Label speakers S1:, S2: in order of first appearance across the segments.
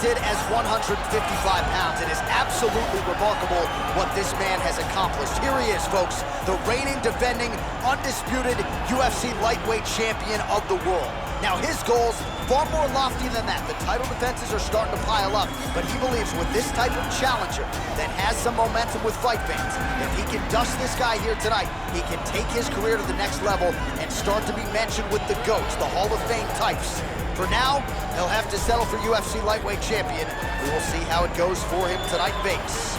S1: As 155 pounds, it is absolutely remarkable what this man has accomplished. Here he is, folks, the reigning, defending, undisputed UFC lightweight champion of the world. Now, his goals, far more lofty than that. The title defenses are starting to pile up, but he believes with this type of challenger that has some momentum with fight fans, if he can dust this guy here tonight, he can take his career to the next level and start to be mentioned with the GOATs, the Hall of Fame types. For now, he'll have to settle for UFC lightweight champion. We will see how it goes for him tonight in Vegas.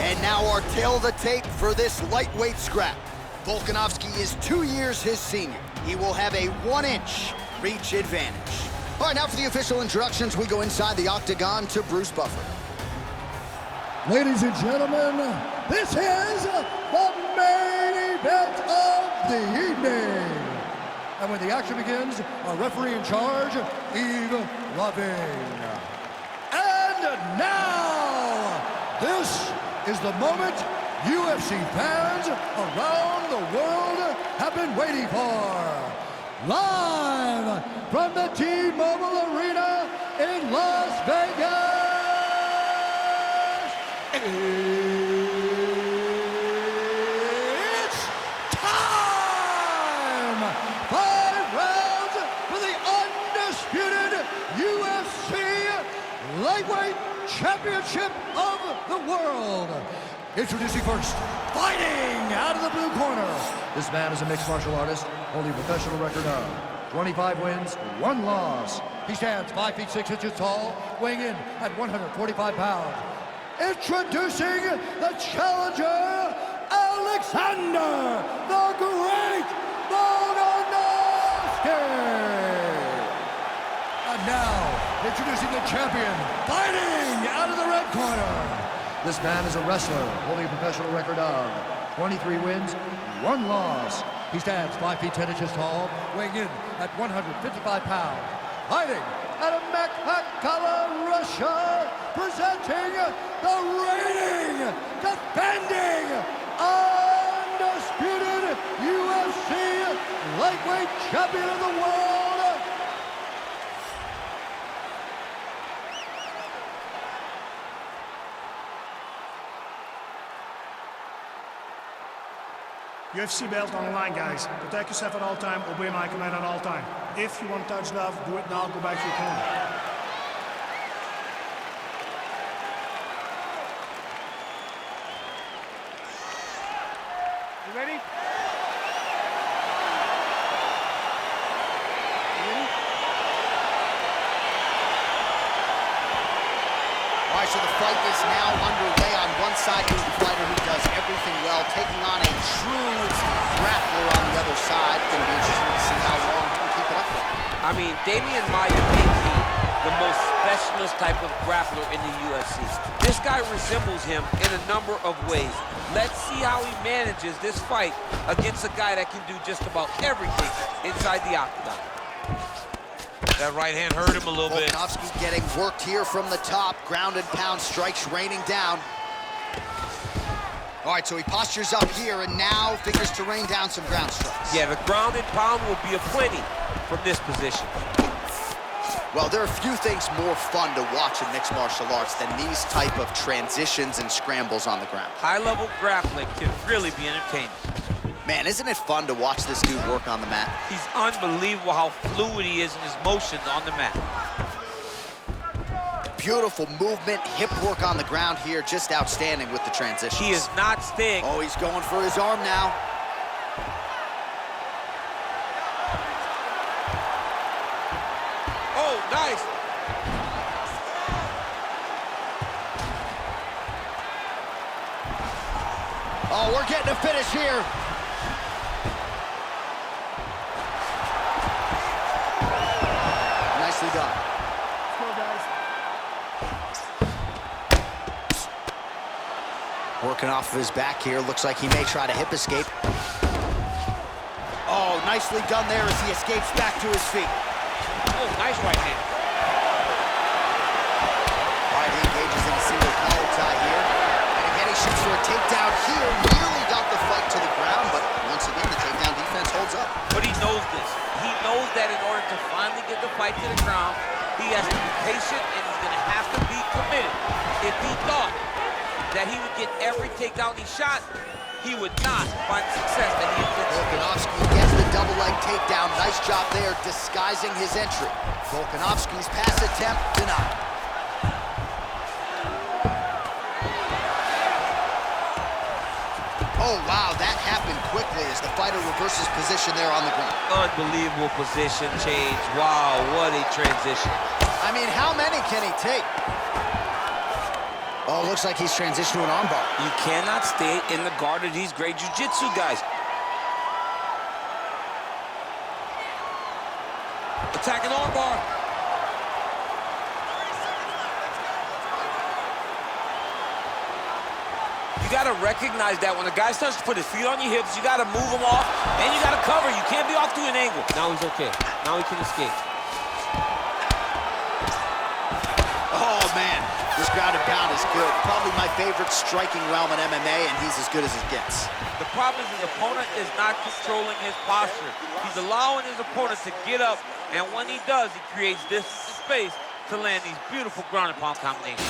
S1: And now our tail of the tape for this lightweight scrap. Volkanovski is 2 years his senior. He will have a 1-inch reach advantage. All right, now for the official introductions, we go inside the octagon to Bruce Buffer.
S2: Ladies and gentlemen, this is the main event of the evening. And when the action begins, our referee in charge, Yves Lavigne. And now, this is the moment UFC fans around the world have been waiting for. Live from the T-Mobile Arena in Las Vegas, it's time! 5 rounds for the undisputed UFC Lightweight Championship of the World. Introducing first, fighting out of the blue corner. This man is a mixed martial artist, holding a professional record of 25 wins, 1 loss. He stands 5 feet 6 inches tall, weighing in at 145 pounds. Introducing the challenger, Alexander the Great Volkanovski. And now, introducing the champion, fighting out of the red corner. This man is a wrestler, holding a professional record of 23 wins, 1 loss. He stands 5 feet 10 inches tall, weighing in at 155 pounds. Fighting out of Makhachev, Russia, presenting the reigning, defending, undisputed UFC lightweight champion of the world.
S3: UFC belt on the line, guys. Protect yourself at all time, obey my command at all time. If you want to touch love, do it now, go back to your corner. You ready?
S1: All right, so the fight is now underway. On one side, here's the fighter who does everything well, taking on a true grappler on the other side. It's going to be interesting to see how long he can keep it up for.
S4: I mean, Damian Maia may be the most specialist type of grappler in the UFC. This guy resembles him in a number of ways. Let's see how he manages this fight against a guy that can do just about everything inside the octagon.
S5: That right hand hurt him a little bit.
S1: Volkanovski getting worked here from the top. Ground and pound strikes raining down. All right, so he postures up here and now figures to rain down some ground strikes.
S4: Yeah, the ground and pound will be aplenty from this position.
S1: Well, there are few things more fun to watch in mixed martial arts than these type of transitions and scrambles on the ground.
S4: High-level grappling can really be entertaining.
S1: Man, isn't it fun to watch this dude work on the mat?
S4: He's unbelievable how fluid he is in his motions on the mat.
S1: Beautiful movement, hip work on the ground here, just outstanding with the transitions.
S4: He is not staying.
S1: Oh, he's going for his arm now.
S4: Oh, nice.
S1: Oh, we're getting a finish here. Nicely done.
S3: Let's go, guys.
S1: Working off of his back here. Looks like he may try to hip escape. Oh, nicely done there as he escapes back to his feet.
S4: Oh, nice right hand.
S1: All right, he engages in a single collar tie here. And again, he shoots for a takedown here. Nearly got the fight to the ground, but once again, the takedown defense holds up.
S4: But he knows this. He knows that in order to finally get the fight to the ground, he has to be patient and he's going to have to be committed. If he thought that he would get every takedown he shot, he would not find the success that he intended.
S1: Volkanovski gets the double leg takedown. Nice job there, disguising his entry. Volkanovski's pass attempt denied. Oh, wow, that happened quickly as the fighter reverses position there on the ground.
S4: Unbelievable position change. Wow, what a transition.
S1: I mean, how many can he take? Oh, looks like he's transitioned to an armbar.
S4: You cannot stay in the guard of these great jiu-jitsu guys. Attacking armbar. You got to recognize that when a guy starts to put his feet on your hips, you got to move him off, and you got to cover. You can't be off to an angle. Now he's okay. Now he can escape.
S1: Oh, man. This ground and pound is good. Probably my favorite striking realm in MMA, and he's as good as it gets.
S4: The problem is his opponent is not controlling his posture. He's allowing his opponent to get up, and when he does, he creates this space to land these beautiful ground and pound combinations.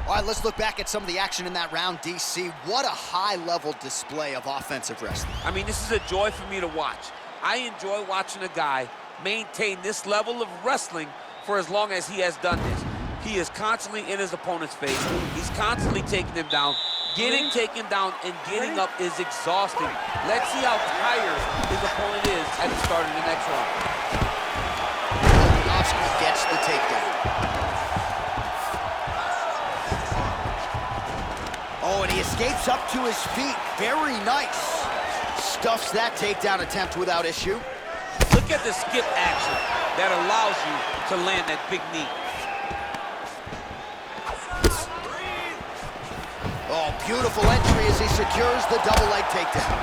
S1: All right, let's look back at some of the action in that round, DC. What a high-level display of offensive wrestling.
S4: I mean, this is a joy for me to watch. I enjoy watching a guy maintain this level of wrestling for as long as he has done this. He is constantly in his opponent's face. He's constantly taking him down. Getting taken down and getting up is exhausting. Let's see how tired his opponent is at the start of the next round.
S1: Volkanovski gets the takedown. Oh, and he escapes up to his feet. Very nice. Stuffs that takedown attempt without issue.
S4: Look at the skip action that allows you to land that big knee.
S1: Oh, beautiful entry as he secures the double leg takedown.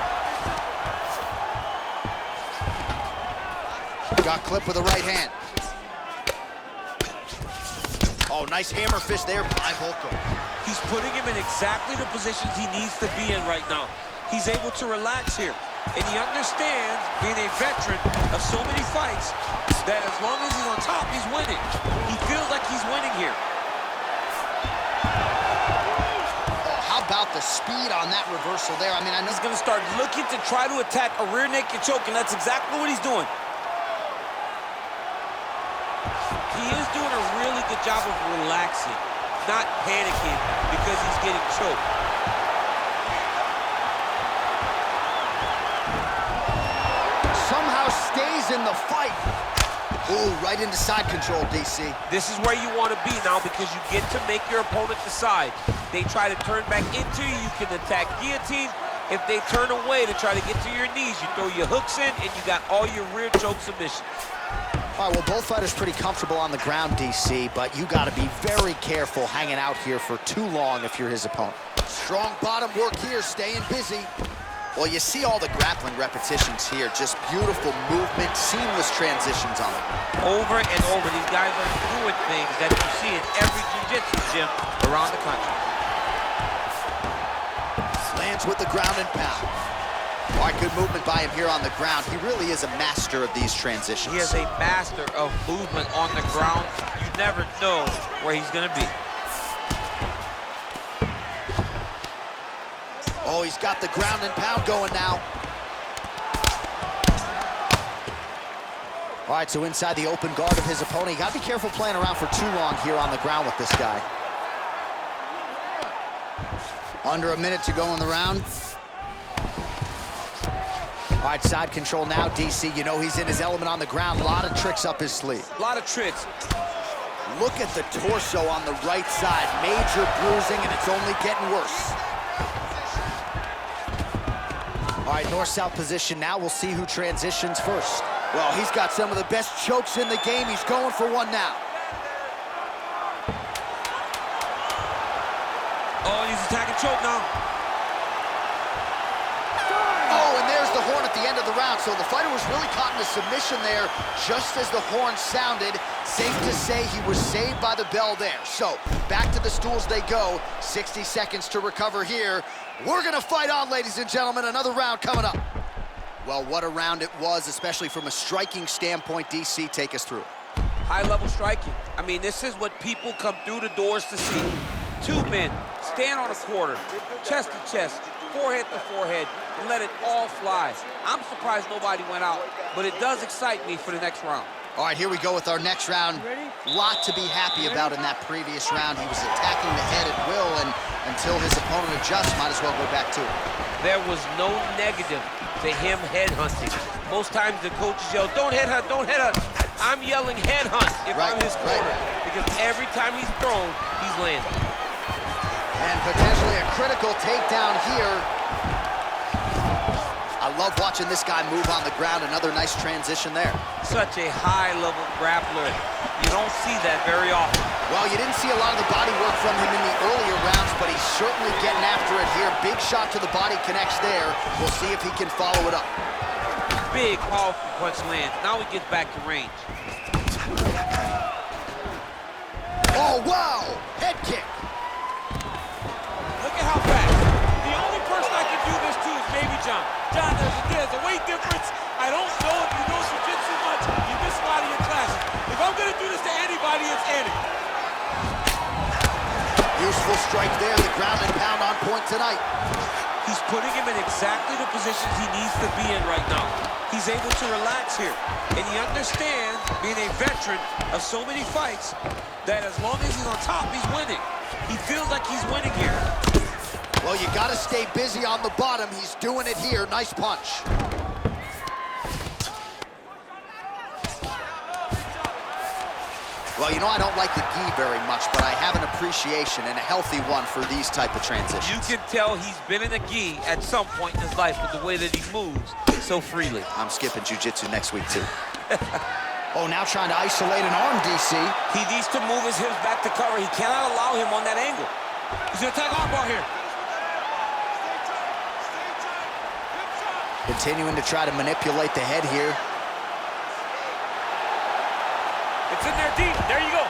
S1: Got clipped with a right hand. Oh, nice hammer fist there by Volko.
S4: He's putting him in exactly the positions he needs to be in right now. He's able to relax here. And he understands, being a veteran of so many fights, that as long as he's on top, he's winning. He feels like he's winning here.
S1: Oh, how about the speed on that reversal there? I mean, I know
S4: He's going to start looking to try to attack a rear naked choke, and that's exactly what he's doing. He is doing a really good job of relaxing, not panicking because he's getting choked.
S1: somehow stays in the fight. Ooh, right into side control, DC.
S4: This is where you want to be now because you get to make your opponent decide. They try to turn back into you, you can attack guillotine. If they turn away to try to get to your knees, you throw your hooks in and you got all your rear choke submissions.
S1: All right, well, both fighters pretty comfortable on the ground, DC, but you got to be very careful hanging out here for too long if you're his opponent. Strong bottom work here, staying busy. Well, you see all the grappling repetitions here. Just beautiful movement, seamless transitions on it.
S4: Over and over, these guys are doing things that you see in every jiu-jitsu gym around the country.
S1: Lands with the ground and pound. All right, good movement by him here on the ground. He really is a master of these transitions.
S4: He is a master of movement on the ground. You never know where he's gonna be.
S1: Oh, he's got the ground and pound going now. All right, so inside the open guard of his opponent. You gotta be careful playing around for too long here on the ground with this guy. Under a minute to go in the round. All right, side control now, DC. You know he's in his element on the ground. A lot of tricks up his sleeve.
S4: A lot of tricks.
S1: Look at the torso on the right side. Major bruising, and it's only getting worse. All right, north-south position now. We'll see who transitions first. Well, he's got some of the best chokes in the game. He's going for one now.
S4: Oh, and he's attacking choke now.
S1: Oh, and there's the horn at the end of the round. So the fighter was really caught in a submission there just as the horn sounded. Safe to say he was saved by the bell there. So back to the stools they go. 60 seconds to recover here. We're gonna fight on, ladies and gentlemen. Another round coming up. Well, what a round it was, especially from a striking standpoint. DC, take us through.
S4: High-level striking. I mean, this is what people come through the doors to see. Two men stand on a quarter, chest to chest, forehead to forehead, and let it all fly. I'm surprised nobody went out, but it does excite me for the next round.
S1: All right, here we go with our next round. Lot to be happy about in that previous round. He was attacking the head at will, and until his opponent adjusts, might as well go back to it.
S4: There was no negative to him headhunting. Most times the coaches yell, don't headhunt, don't headhunt. I'm yelling headhunt if I'm his corner, because every time he's thrown, he's landing.
S1: And potentially a critical takedown here. I love watching this guy move on the ground. Another nice transition there.
S4: Such a high-level grappler. You don't see that very often.
S1: Well, you didn't see a lot of the body work from him in the earlier rounds, but he's certainly getting after it here. Big shot to the body connects there. We'll see if he can follow it up.
S4: Big, powerful punch lands. Now he gets back to range.
S1: Oh, wow! Head kick.
S4: Look at how fast. The only person I can do this to is maybe John. John, there's a weight difference. I don't know if you know jiu-jitsu much. You miss a lot of your classes. If I'm going to do this to anybody, it's Andy.
S1: Useful strike there. The ground and pound on point tonight.
S4: He's putting him in exactly the positions he needs to be in right now. He's able to relax here. And he understands, being a veteran of so many fights, that as long as he's on top, he's winning. He feels like he's winning here.
S1: Well, you got to stay busy on the bottom. He's doing it here. Nice punch. Well, you know, I don't like the gi very much, but I have an appreciation and a healthy one for these type of transitions.
S4: You can tell he's been in a gi at some point in his life with the way that he moves so freely.
S1: I'm skipping jiu-jitsu next week, too. Oh, now trying to isolate an arm, DC.
S4: He needs to move his hips back to cover. He cannot allow him on that angle. He's going to attack armbar here.
S1: Continuing to try to manipulate the head here.
S4: It's in there deep. There you go.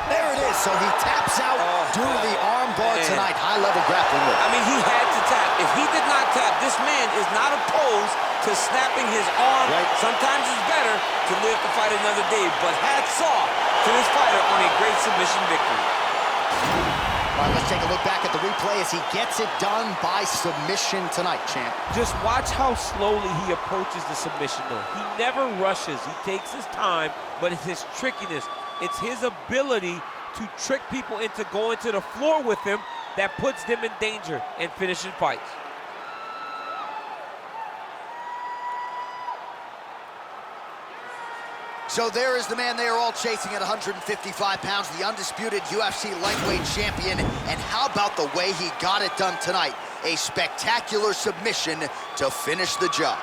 S1: There it is. So he taps out due to the arm bar tonight. High-level grappling work.
S4: I mean, he had to tap. If he did not tap, this man is not opposed to snapping his arm. Sometimes it's better to live to fight another day. But hats off to this fighter on a great submission victory.
S1: All right, let's take a look back at the replay as he gets it done by submission tonight, champ.
S4: Just watch how slowly he approaches the submission, though. He never rushes. He takes his time, but it's his trickiness. It's his ability to trick people into going to the floor with him that puts them in danger and finishing fights.
S1: So there is the man they are all chasing at 155 pounds, the undisputed UFC lightweight champion. And how about the way he got it done tonight? A spectacular submission to finish the job.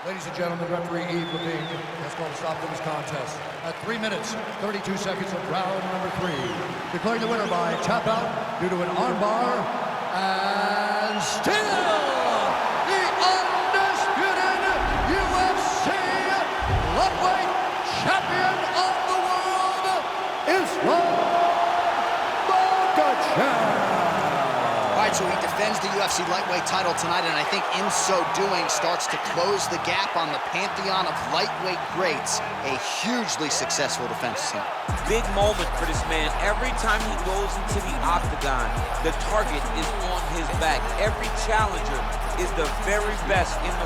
S2: Ladies and gentlemen, referee Yves Levine has called a stop to this contest at 3 minutes, 32 seconds of round number 3. Declaring the winner by tap out due to an armbar, and still the undisputed UFC lightweight champion.
S1: All right, so he defends the UFC lightweight title tonight, and I think in so doing starts to close the gap on the pantheon of lightweight greats. A hugely successful defense tonight.
S4: Big moment for this man. Every time he goes into the octagon, the target is on his back. Every challenger is the very best in the